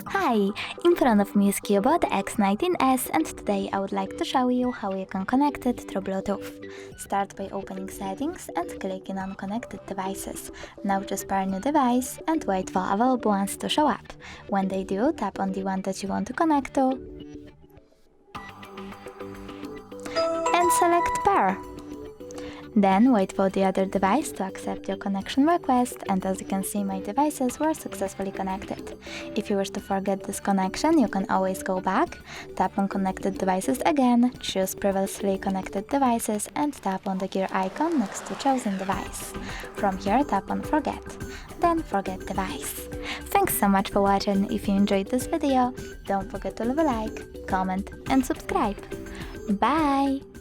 Hi! In front of me is CUBOT X19 S, and today I would like to show you how you can connect it through Bluetooth. Start by opening settings and clicking on connected devices. Now just pair new device and wait for available ones to show up. When they do, tap on the one that you want to connect to and select pair. Then wait for the other device to accept your connection request, and as you can see, my devices were successfully connected. If you wish to forget this connection, you can always go back, tap on connected devices again, choose previously connected devices and tap on the gear icon next to chosen device. From here, tap on forget, then forget device. Thanks so much for watching. If you enjoyed this video, don't forget to leave a like, comment and subscribe. Bye!